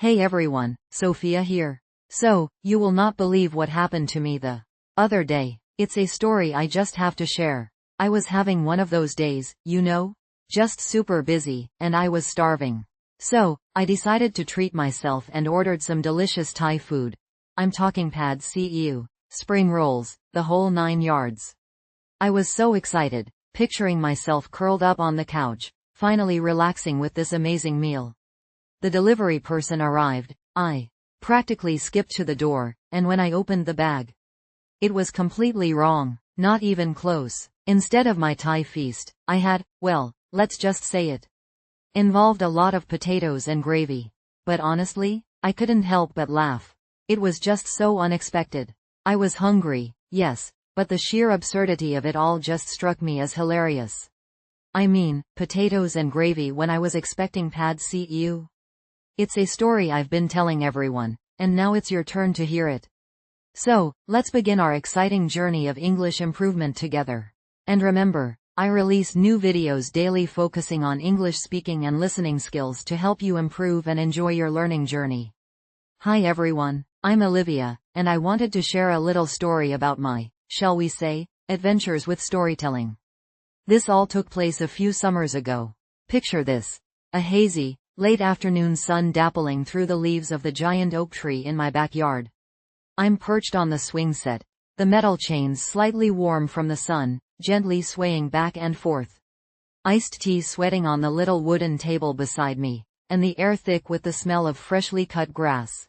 Hey everyone, Sophia here. So, you will not believe what happened to me the other day. It's a story I just have to share. I was having one of those days, you know? Just super busy, and I was starving. So, I decided to treat myself and ordered some delicious Thai food. I'm talking pad see spring rolls, the whole 9 yards. I was so excited, picturing myself curled up on the couch, finally relaxing with this amazing meal. The delivery person arrived. I practically skipped to the door, and when I opened the bag, it was completely wrong, not even close. Instead of my Thai feast, I had, well, let's just say it involved a lot of potatoes and gravy. But honestly, I couldn't help but laugh. It was just so unexpected. I was hungry, yes, but the sheer absurdity of it all just struck me as hilarious. I mean, potatoes and gravy when I was expecting pad see. It's a story I've been telling everyone, and now it's your turn to hear it. So, let's begin our exciting journey of English improvement together. And remember, I release new videos daily focusing on English speaking and listening skills to help you improve and enjoy your learning journey. Hi everyone, I'm Olivia, and I wanted to share a little story about my, shall we say, adventures with storytelling. This all took place a few summers ago. Picture this. A hazy, late afternoon sun dappling through the leaves of the giant oak tree in my backyard. I'm perched on the swing set, the metal chains slightly warm from the sun, gently swaying back and forth. Iced tea sweating on the little wooden table beside me, and the air thick with the smell of freshly cut grass.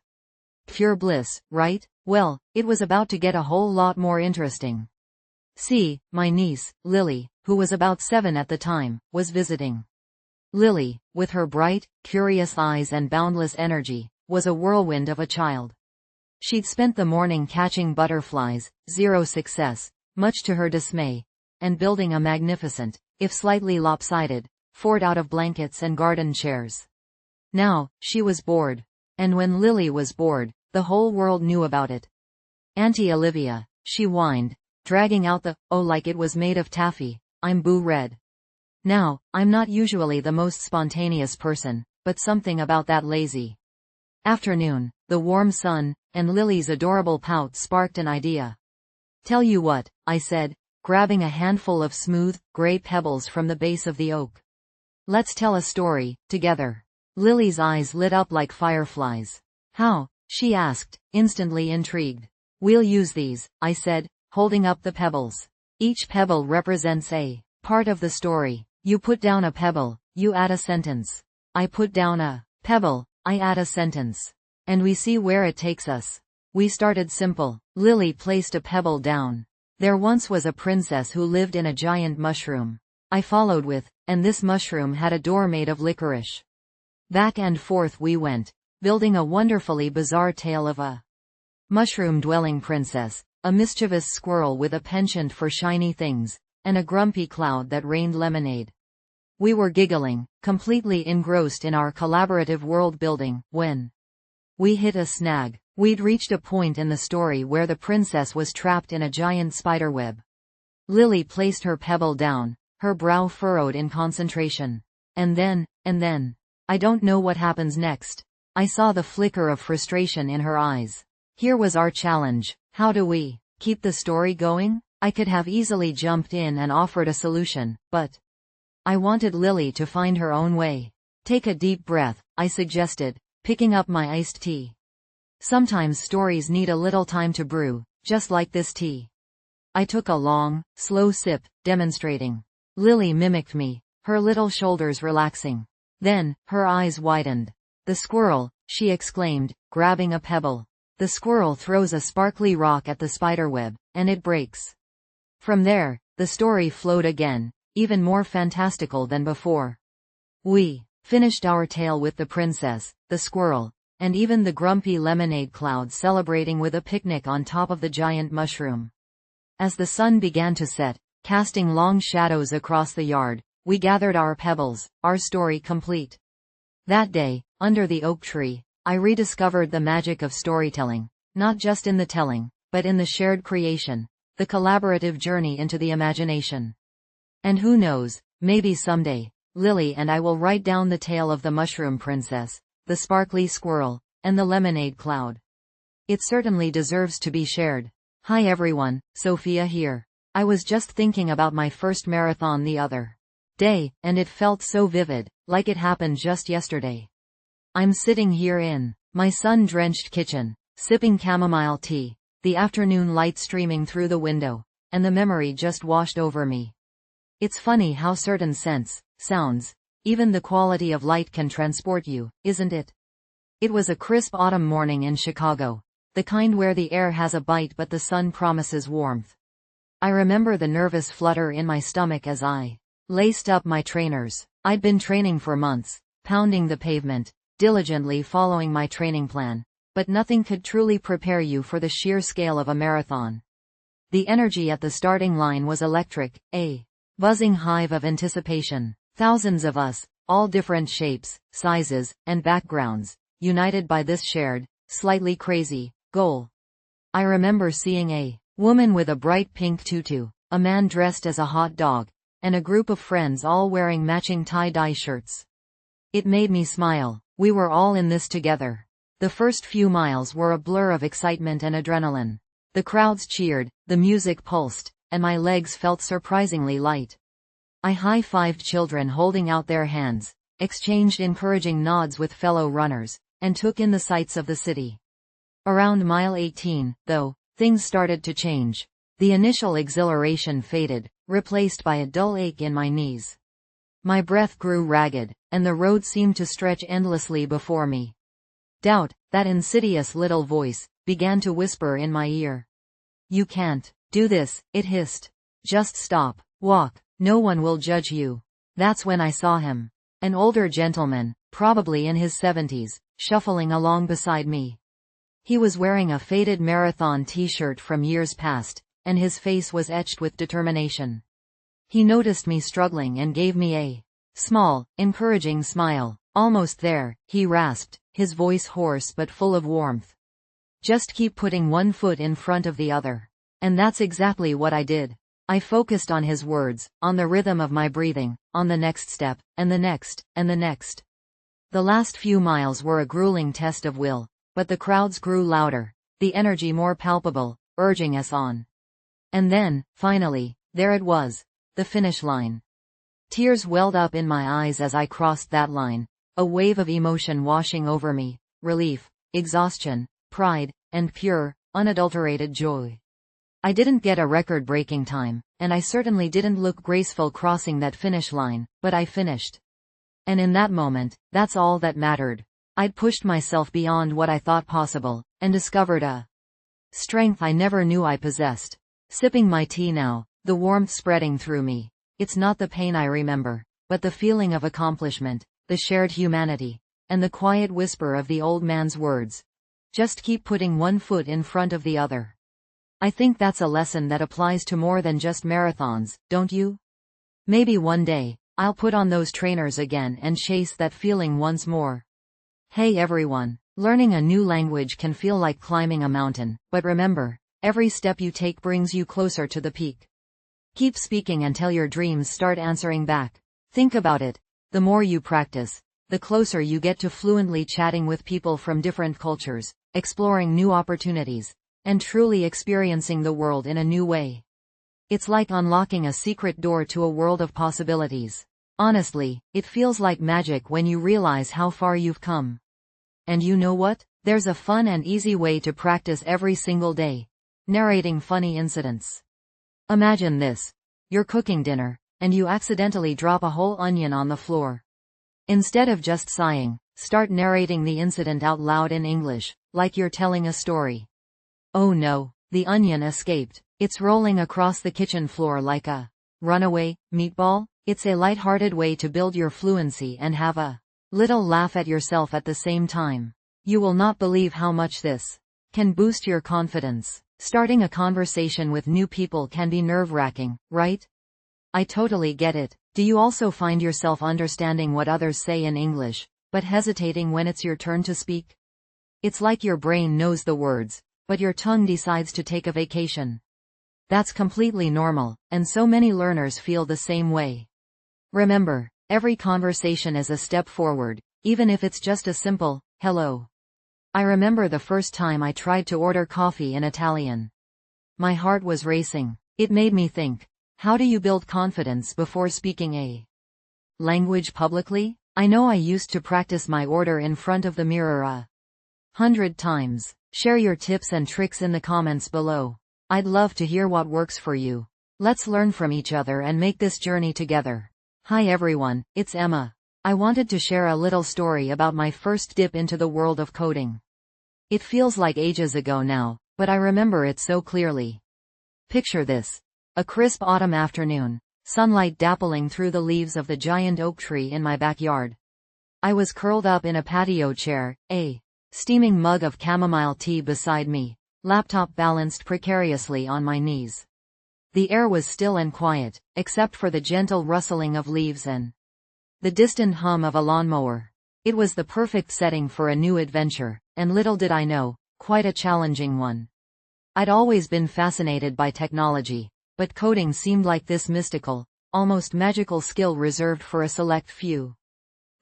Pure bliss, right? Well, it was about to get a whole lot more interesting. See, my niece, Lily, who was about 7 at the time, was visiting. Lily, with her bright, curious eyes and boundless energy, was a whirlwind of a child. She'd spent the morning catching butterflies, 0 success, much to her dismay, and building a magnificent, if slightly lopsided, fort out of blankets and garden chairs. Now, she was bored. And when Lily was bored, the whole world knew about it. Auntie Olivia, she whined, dragging out the, oh like it was made of taffy, I'm boo red. Now, I'm not usually the most spontaneous person, but something about that lazy afternoon, the warm sun, and Lily's adorable pout sparked an idea. Tell you what, I said, grabbing a handful of smooth, gray pebbles from the base of the oak. Let's tell a story, together. Lily's eyes lit up like fireflies. How? She asked, instantly intrigued. We'll use these, I said, holding up the pebbles. Each pebble represents a part of the story. You put down a pebble, you add a sentence. I put down a pebble, I add a sentence. And we see where it takes us. We started simple. Lily placed a pebble down. There once was a princess who lived in a giant mushroom. I followed with, and this mushroom had a door made of licorice. Back and forth we went, building a wonderfully bizarre tale of a mushroom-dwelling princess, a mischievous squirrel with a penchant for shiny things, and a grumpy cloud that rained lemonade. We were giggling, completely engrossed in our collaborative world-building, when we hit a snag. We'd reached a point in the story where the princess was trapped in a giant spiderweb. Lily placed her pebble down, her brow furrowed in concentration. And then, I don't know what happens next. I saw the flicker of frustration in her eyes. Here was our challenge. How do we keep the story going? I could have easily jumped in and offered a solution, but I wanted Lily to find her own way. Take a deep breath, I suggested, picking up my iced tea. Sometimes stories need a little time to brew, just like this tea. I took a long, slow sip, demonstrating. Lily mimicked me, her little shoulders relaxing. Then, her eyes widened. The squirrel, she exclaimed, grabbing a pebble. The squirrel throws a sparkly rock at the spiderweb, and it breaks. From there, the story flowed again, even more fantastical than before. We finished our tale with the princess, the squirrel, and even the grumpy lemonade cloud celebrating with a picnic on top of the giant mushroom. As the sun began to set, casting long shadows across the yard, we gathered our pebbles, our story complete. That day, under the oak tree, I rediscovered the magic of storytelling, not just in the telling, but in the shared creation, the collaborative journey into the imagination. And who knows, maybe someday, Lily and I will write down the tale of the Mushroom Princess, the sparkly squirrel, and the lemonade cloud. It certainly deserves to be shared. Hi everyone, Sophia here. I was just thinking about my first marathon the other day, and it felt so vivid, like it happened just yesterday. I'm sitting here in my sun-drenched kitchen, sipping chamomile tea, the afternoon light streaming through the window, and the memory just washed over me. It's funny how certain scents, sounds, even the quality of light can transport you, isn't it? It was a crisp autumn morning in Chicago, the kind where the air has a bite but the sun promises warmth. I remember the nervous flutter in my stomach as I laced up my trainers. I'd been training for months, pounding the pavement, diligently following my training plan, but nothing could truly prepare you for the sheer scale of a marathon. The energy at the starting line was electric, a buzzing hive of anticipation. Thousands of us, all different shapes, sizes, and backgrounds, united by this shared, slightly crazy goal. I remember seeing a woman with a bright pink tutu, a man dressed as a hot dog, and a group of friends all wearing matching tie-dye shirts. It made me smile. We were all in this together. The first few miles were a blur of excitement and adrenaline. The crowds cheered, the music pulsed, and my legs felt surprisingly light. I high-fived children holding out their hands, exchanged encouraging nods with fellow runners, and took in the sights of the city. Around mile 18, though, things started to change. The initial exhilaration faded, replaced by a dull ache in my knees. My breath grew ragged, and the road seemed to stretch endlessly before me. Doubt, that insidious little voice, began to whisper in my ear. You can't do this, it hissed. Just stop, walk, no one will judge you. That's when I saw him. An older gentleman, probably in his 70s, shuffling along beside me. He was wearing a faded marathon t-shirt from years past, and his face was etched with determination. He noticed me struggling and gave me a small, encouraging smile. Almost there, he rasped, his voice hoarse but full of warmth. Just keep putting one foot in front of the other. And that's exactly what I did. I focused on his words, on the rhythm of my breathing, on the next step, and the next, and the next. The last few miles were a grueling test of will, but the crowds grew louder, the energy more palpable, urging us on. And then, finally, there it was, the finish line. Tears welled up in my eyes as I crossed that line, a wave of emotion washing over me, relief, exhaustion, pride, and pure, unadulterated joy. I didn't get a record-breaking time, and I certainly didn't look graceful crossing that finish line, but I finished. And in that moment, that's all that mattered. I'd pushed myself beyond what I thought possible, and discovered a strength I never knew I possessed. Sipping my tea now, the warmth spreading through me. It's not the pain I remember, but the feeling of accomplishment, the shared humanity, and the quiet whisper of the old man's words. Just keep putting one foot in front of the other. I think that's a lesson that applies to more than just marathons, don't you? Maybe one day, I'll put on those trainers again and chase that feeling once more. Hey everyone, learning a new language can feel like climbing a mountain, but remember, every step you take brings you closer to the peak. Keep speaking until your dreams start answering back. Think about it. The more you practice, the closer you get to fluently chatting with people from different cultures, exploring new opportunities, and truly experiencing the world in a new way. It's like unlocking a secret door to a world of possibilities. Honestly, it feels like magic when you realize how far you've come. And you know what? There's a fun and easy way to practice every single day. Narrating funny incidents. Imagine this. You're cooking dinner, and you accidentally drop a whole onion on the floor. Instead of just sighing, start narrating the incident out loud in English, like you're telling a story. Oh no, the onion escaped. It's rolling across the kitchen floor like a runaway meatball. It's a light-hearted way to build your fluency and have a little laugh at yourself at the same time. You will not believe how much this can boost your confidence. Starting a conversation with new people can be nerve-wracking, right? I totally get it. Do you also find yourself understanding what others say in English, but hesitating when it's your turn to speak? It's like your brain knows the words, but your tongue decides to take a vacation. That's completely normal, and so many learners feel the same way. Remember, every conversation is a step forward. even if it's just a simple, hello. I remember the first time I tried to order coffee in Italian. My heart was racing. It made me think, how do you build confidence before speaking a language publicly? I know I used to practice my order in front of the mirror 100 times. Share your tips and tricks in the comments below. I'd love to hear what works for you. Let's learn from each other and make this journey together. Hi everyone, it's Emma. I wanted to share a little story about my first dip into the world of coding. It feels like ages ago now, but I remember it so clearly. Picture this. A crisp autumn afternoon, sunlight dappling through the leaves of the giant oak tree in my backyard. I was curled up in a patio chair, a steaming mug of chamomile tea beside me, laptop balanced precariously on my knees. The air was still and quiet, except for the gentle rustling of leaves and the distant hum of a lawnmower. It was the perfect setting for a new adventure, and little did I know, quite a challenging one. I'd always been fascinated by technology, but coding seemed like this mystical, almost magical skill reserved for a select few.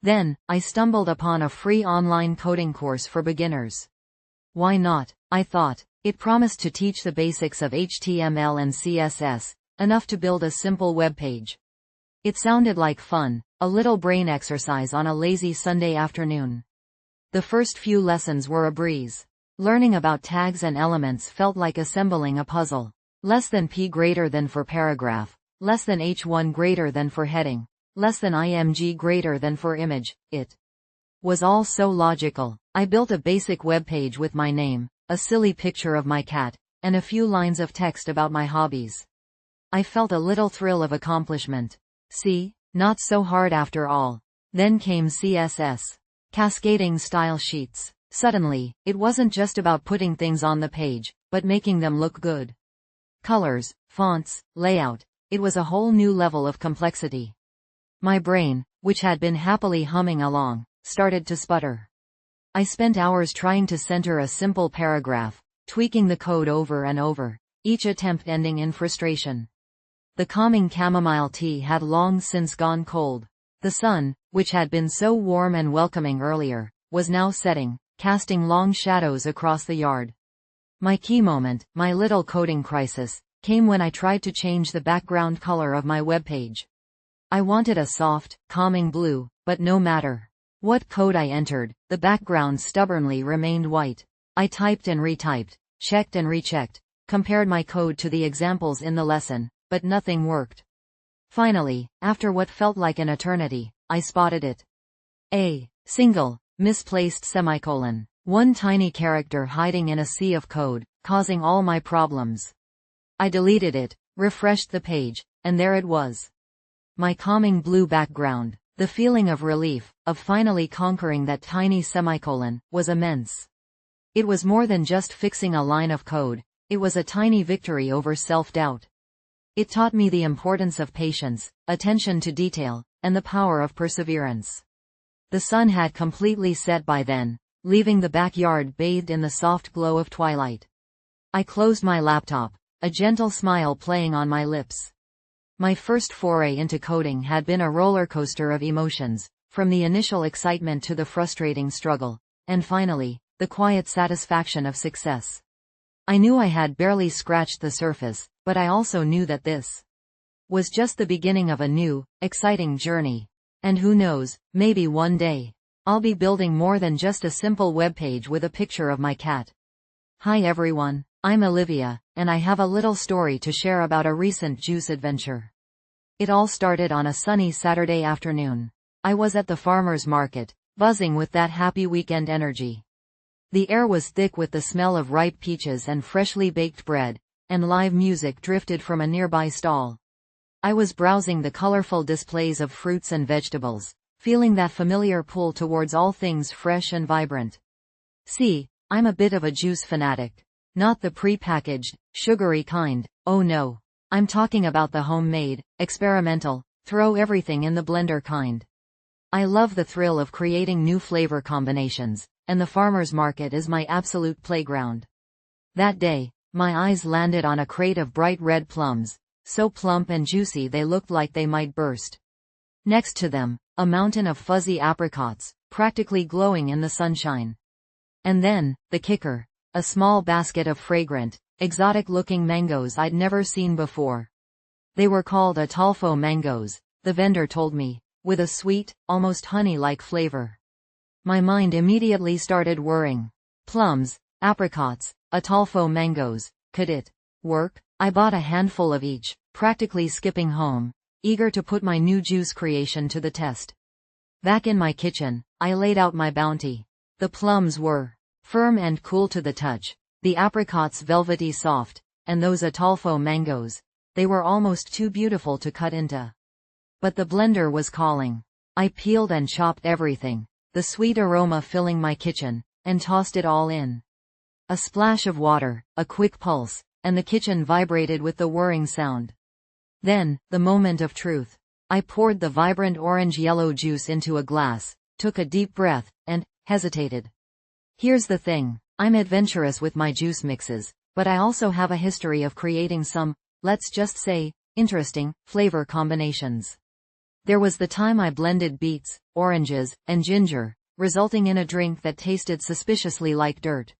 Then, I stumbled upon a free online coding course for beginners. Why not? I thought. It promised to teach the basics of HTML and CSS, enough to build a simple web page. It sounded like fun, a little brain exercise on a lazy Sunday afternoon. The first few lessons were a breeze. Learning about tags and elements felt like assembling a puzzle. Less than p greater than for paragraph, less than h1 greater than for heading, less than img greater than for image. It was all so logical. I built a basic web page with my name, a silly picture of my cat, and a few lines of text about my hobbies. I felt a little thrill of accomplishment. See, not so hard after all. Then came CSS. Cascading style sheets. Suddenly, it wasn't just about putting things on the page, but making them look good. Colors, fonts, layout. It was a whole new level of complexity. My brain, which had been happily humming along, started to sputter. I spent hours trying to center a simple paragraph, tweaking the code over and over, each attempt ending in frustration. The calming chamomile tea had long since gone cold. The sun, which had been so warm and welcoming earlier, was now setting, casting long shadows across the yard. My key moment, my little coding crisis, came when I tried to change the background color of my webpage. I wanted a soft, calming blue, but no matter what code I entered, the background stubbornly remained white. I typed and retyped, checked and rechecked, compared my code to the examples in the lesson, but nothing worked. Finally, after what felt like an eternity, I spotted it. A single, misplaced semicolon. One tiny character hiding in a sea of code, causing all my problems. I deleted it, refreshed the page, and there it was. My calming blue background. The feeling of relief, of finally conquering that tiny semicolon, was immense. It was more than just fixing a line of code, it was a tiny victory over self-doubt. It taught me the importance of patience, attention to detail, and the power of perseverance. The sun had completely set by then, leaving the backyard bathed in the soft glow of twilight. I closed my laptop, a gentle smile playing on my lips. My first foray into coding had been a roller coaster of emotions, from the initial excitement to the frustrating struggle, and finally, the quiet satisfaction of success. I knew I had barely scratched the surface, but I also knew that this was just the beginning of a new, exciting journey. And who knows, maybe one day, I'll be building more than just a simple web page with a picture of my cat. Hi everyone, I'm Olivia, and I have a little story to share about a recent juice adventure. It all started on a sunny Saturday afternoon. I was at the farmer's market, buzzing with that happy weekend energy. The air was thick with the smell of ripe peaches and freshly baked bread, and live music drifted from a nearby stall. I was browsing the colorful displays of fruits and vegetables, feeling that familiar pull towards all things fresh and vibrant. See, I'm a bit of a juice fanatic. Not the pre-packaged, sugary kind, oh no. I'm talking about the homemade, experimental, throw everything in the blender kind. I love the thrill of creating new flavor combinations, and the farmer's market is my absolute playground. That day, my eyes landed on a crate of bright red plums, so plump and juicy they looked like they might burst. Next to them, a mountain of fuzzy apricots, practically glowing in the sunshine. And then, the kicker. A small basket of fragrant, exotic-looking mangoes I'd never seen before. They were called Ataulfo mangoes, the vendor told me, with a sweet, almost honey-like flavor. My mind immediately started whirring. Plums, apricots, Ataulfo mangoes, could it work? I bought a handful of each, practically skipping home, eager to put my new juice creation to the test. Back in my kitchen, I laid out my bounty. The plums were firm and cool to the touch, the apricots velvety soft, and those Ataulfo mangoes, they were almost too beautiful to cut into. But the blender was calling. I peeled and chopped everything, the sweet aroma filling my kitchen, and tossed it all in. A splash of water, a quick pulse, and the kitchen vibrated with the whirring sound. Then, the moment of truth. I poured the vibrant orange-yellow juice into a glass, took a deep breath, and hesitated. Here's the thing, I'm adventurous with my juice mixes, but I also have a history of creating some, let's just say, interesting, flavor combinations. There was the time I blended beets, oranges, and ginger, resulting in a drink that tasted suspiciously like dirt.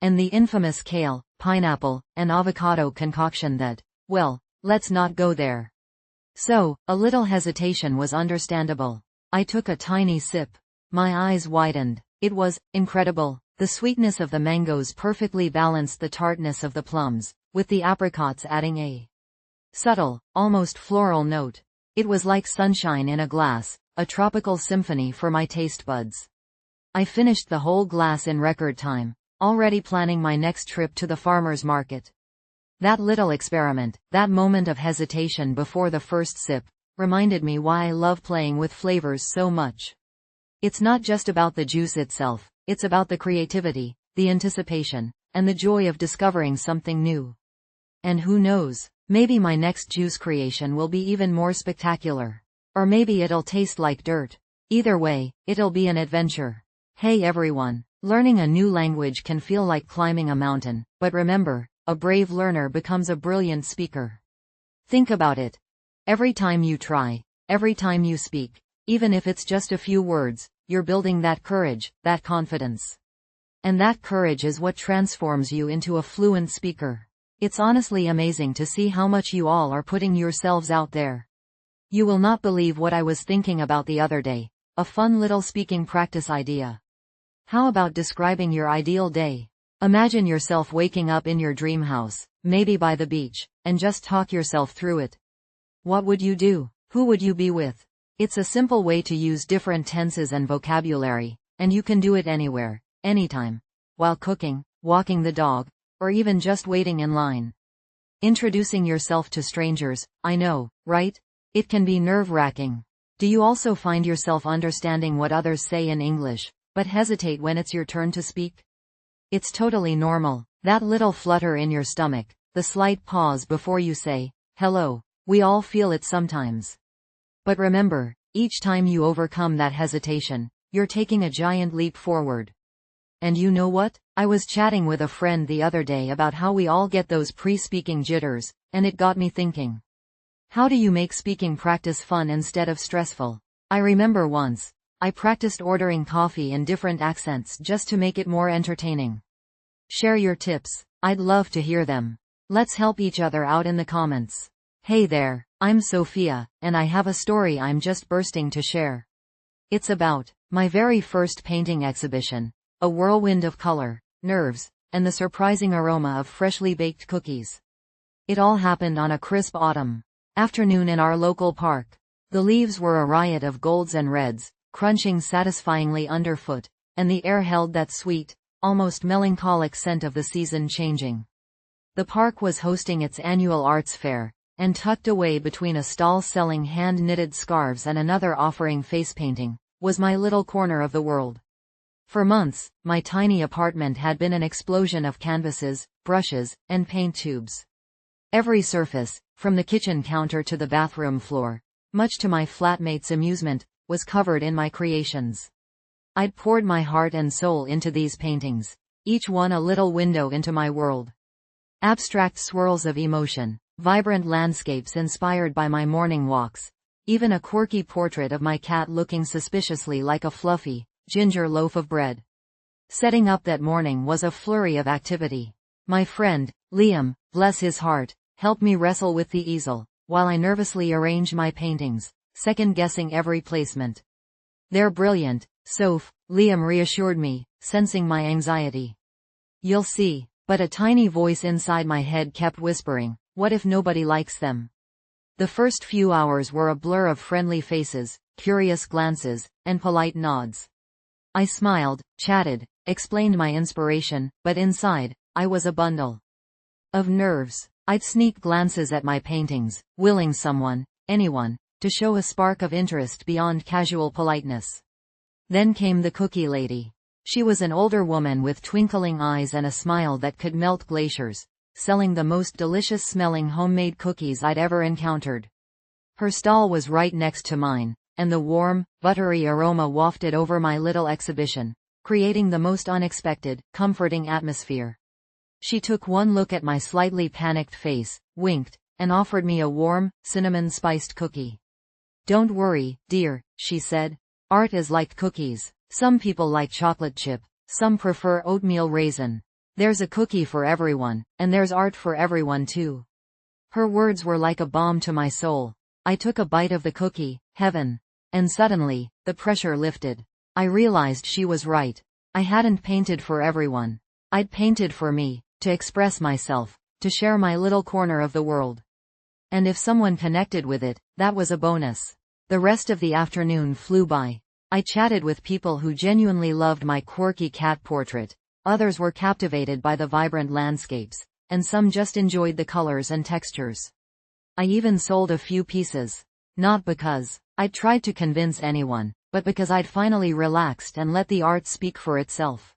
And the infamous kale, pineapple, and avocado concoction that, well, let's not go there. So, a little hesitation was understandable. I took a tiny sip. My eyes widened. It was incredible. The sweetness of the mangoes perfectly balanced the tartness of the plums, with the apricots adding a subtle, almost floral note. It was like sunshine in a glass, a tropical symphony for my taste buds. I finished the whole glass in record time, already planning my next trip to the farmer's market. That little experiment, that moment of hesitation before the first sip, reminded me why I love playing with flavors so much. It's not just about the juice itself, it's about the creativity, the anticipation, and the joy of discovering something new. And who knows, maybe my next juice creation will be even more spectacular. Or maybe it'll taste like dirt. Either way, it'll be an adventure. Hey everyone, learning a new language can feel like climbing a mountain, but remember, a brave learner becomes a brilliant speaker. Think about it. Every time you try, every time you speak, even if it's just a few words, you're building that courage, that confidence. And that courage is what transforms you into a fluent speaker. It's honestly amazing to see how much you all are putting yourselves out there. You will not believe what I was thinking about the other day. A fun little speaking practice idea. How about describing your ideal day? Imagine yourself waking up in your dream house, maybe by the beach, and just talk yourself through it. What would you do? Who would you be with? It's a simple way to use different tenses and vocabulary, and you can do it anywhere, anytime. While cooking, walking the dog, or even just waiting in line. Introducing yourself to strangers, I know, right? It can be nerve-wracking. Do you also find yourself understanding what others say in English, but hesitate when it's your turn to speak? It's totally normal. That little flutter in your stomach, the slight pause before you say, hello, we all feel it sometimes. But remember, each time you overcome that hesitation, you're taking a giant leap forward. And you know what? I was chatting with a friend the other day about how we all get those pre-speaking jitters, and it got me thinking. How do you make speaking practice fun instead of stressful? I remember once, I practiced ordering coffee in different accents just to make it more entertaining. Share your tips. I'd love to hear them. Let's help each other out in the comments. Hey there, I'm Sophia, and I have a story I'm just bursting to share. It's about my very first painting exhibition, a whirlwind of color, nerves, and the surprising aroma of freshly baked cookies. It all happened on a crisp autumn afternoon in our local park. The leaves were a riot of golds and reds, crunching satisfyingly underfoot, and the air held that sweet, almost melancholic scent of the season changing. The park was hosting its annual arts fair, and tucked away between a stall selling hand-knitted scarves and another offering face painting, was my little corner of the world. For months, my tiny apartment had been an explosion of canvases, brushes, and paint tubes. Every surface, from the kitchen counter to the bathroom floor, much to my flatmates' amusement, was covered in my creations. I'd poured my heart and soul into these paintings, each one a little window into my world. Abstract swirls of emotion, vibrant landscapes inspired by my morning walks, even a quirky portrait of my cat looking suspiciously like a fluffy, ginger loaf of bread. Setting up that morning was a flurry of activity. My friend, Liam, bless his heart, helped me wrestle with the easel, while I nervously arranged my paintings, second-guessing every placement. "They're brilliant, Soph," Liam reassured me, sensing my anxiety. "You'll see," but a tiny voice inside my head kept whispering, "What if nobody likes them?" The first few hours were a blur of friendly faces, curious glances, and polite nods. I smiled, chatted, explained my inspiration, but inside, I was a bundle of nerves. I'd sneak glances at my paintings, willing someone, anyone, to show a spark of interest beyond casual politeness. Then came the cookie lady. She was an older woman with twinkling eyes and a smile that could melt glaciers, selling the most delicious-smelling homemade cookies I'd ever encountered. Her stall was right next to mine, and the warm, buttery aroma wafted over my little exhibition, creating the most unexpected, comforting atmosphere. She took one look at my slightly panicked face, winked, and offered me a warm, cinnamon-spiced cookie. "Don't worry, dear," she said. "Art is like cookies. Some people like chocolate chip, some prefer oatmeal raisin. There's a cookie for everyone, and there's art for everyone too." Her words were like a balm to my soul. I took a bite of the cookie, heaven. And suddenly, the pressure lifted. I realized she was right. I hadn't painted for everyone. I'd painted for me, to express myself, to share my little corner of the world. And if someone connected with it, that was a bonus. The rest of the afternoon flew by. I chatted with people who genuinely loved my quirky cat portrait. Others were captivated by the vibrant landscapes, and some just enjoyed the colors and textures. I even sold a few pieces. Not because I'd tried to convince anyone, but because I'd finally relaxed and let the art speak for itself.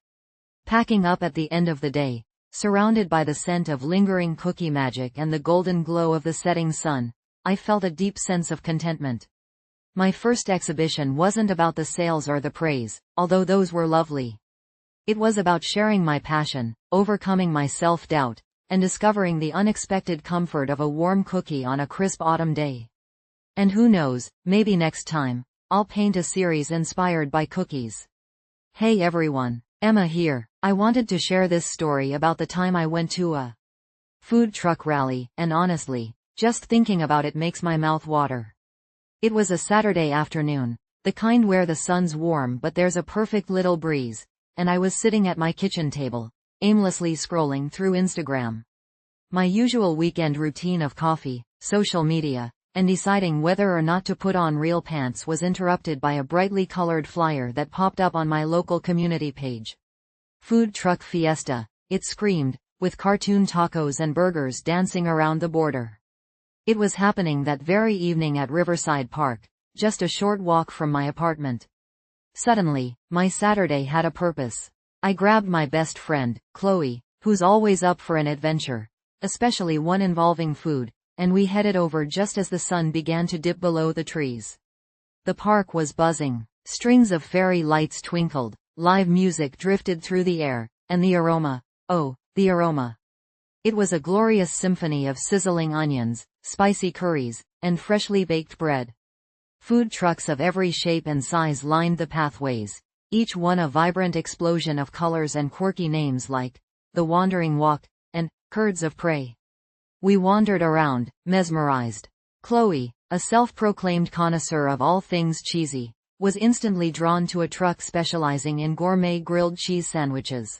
Packing up at the end of the day, surrounded by the scent of lingering cookie magic and the golden glow of the setting sun, I felt a deep sense of contentment. My first exhibition wasn't about the sales or the praise, although those were lovely. It was about sharing my passion, overcoming my self-doubt, and discovering the unexpected comfort of a warm cookie on a crisp autumn day. And who knows, maybe next time, I'll paint a series inspired by cookies. Hey everyone, Emma here. I wanted to share this story about the time I went to a food truck rally, and honestly, just thinking about it makes my mouth water. It was a Saturday afternoon, the kind where the sun's warm but there's a perfect little breeze, and I was sitting at my kitchen table, aimlessly scrolling through Instagram. My usual weekend routine of coffee, social media, and deciding whether or not to put on real pants was interrupted by a brightly colored flyer that popped up on my local community page. Food truck fiesta, it screamed, with cartoon tacos and burgers dancing around the border. It was happening that very evening at Riverside Park, just a short walk from my apartment. Suddenly, my Saturday had a purpose. I grabbed my best friend, Chloe, who's always up for an adventure, especially one involving food, and we headed over just as the sun began to dip below the trees. The park was buzzing. Strings of fairy lights twinkled, live music drifted through the air, and the aroma, oh, the aroma. It was a glorious symphony of sizzling onions, spicy curries, and freshly baked bread. Food trucks of every shape and size lined the pathways, each one a vibrant explosion of colors and quirky names like The Wandering Walk and Curds of Prey. We wandered around, mesmerized. Chloe, a self-proclaimed connoisseur of all things cheesy, was instantly drawn to a truck specializing in gourmet grilled cheese sandwiches.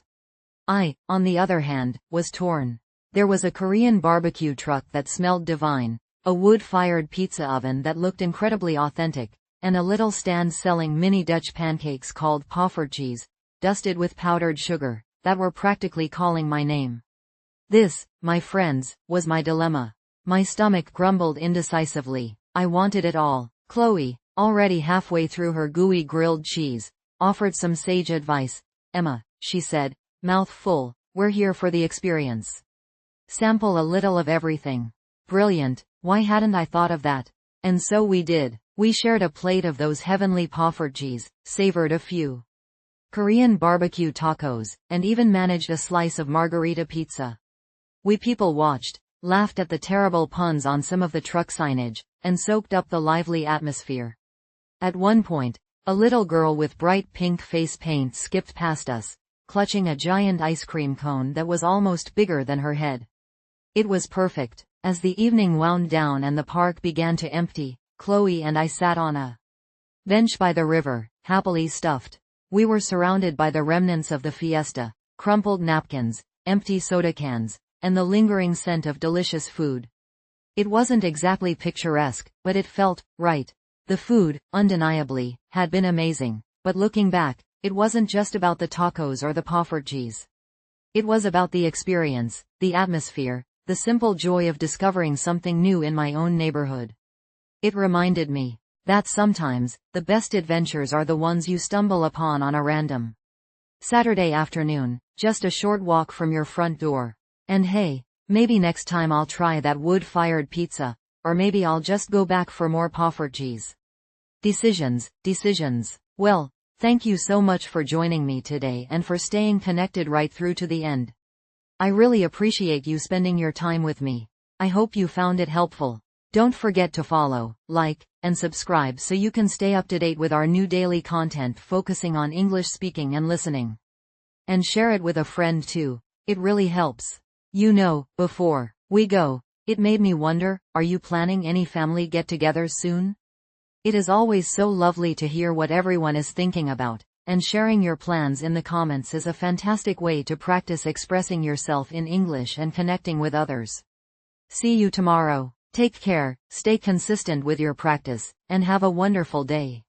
I, on the other hand, was torn. There was a Korean barbecue truck that smelled divine, a wood-fired pizza oven that looked incredibly authentic, and a little stand selling mini Dutch pancakes called poffertjes, dusted with powdered sugar, that were practically calling my name. This, my friends, was my dilemma. My stomach grumbled indecisively. I wanted it all. Chloe, already halfway through her gooey grilled cheese, offered some sage advice. "Emma," she said, mouth full, "we're here for the experience. Sample a little of everything." Brilliant. Why hadn't I thought of that? And so we did. We shared a plate of those heavenly poffertjes, savored a few Korean barbecue tacos, and even managed a slice of margarita pizza. We people watched, laughed at the terrible puns on some of the truck signage, and soaked up the lively atmosphere. At one point, A little girl with bright pink face paint skipped past us, clutching a giant ice cream cone that was almost bigger than her head. It was perfect. As the evening wound down and the park began to empty, Chloe and I sat on a bench by the river, happily stuffed. We were surrounded by the remnants of the fiesta, crumpled napkins, empty soda cans, and the lingering scent of delicious food. It wasn't exactly picturesque, but it felt right. The food, undeniably, had been amazing, but looking back, it wasn't just about the tacos or the poffertjes. It was about the experience, the atmosphere, the simple joy of discovering something new in my own neighborhood. It reminded me that sometimes, the best adventures are the ones you stumble upon on a random Saturday afternoon, just a short walk from your front door. And hey, maybe next time I'll try that wood-fired pizza, or maybe I'll just go back for more poffertjes. Decisions. Well, thank you so much for joining me today and for staying connected right through to the end. I really appreciate you spending your time with me. I hope you found it helpful. Don't forget to follow, like, and subscribe so you can stay up to date with our new daily content focusing on English speaking and listening. And share it with a friend too. It really helps. You know, before we go, it made me wonder, are you planning any family get-togethers soon? It is always so lovely to hear what everyone is thinking about, and sharing your plans in the comments is a fantastic way to practice expressing yourself in English and connecting with others. See you tomorrow. Take care, stay consistent with your practice, and have a wonderful day.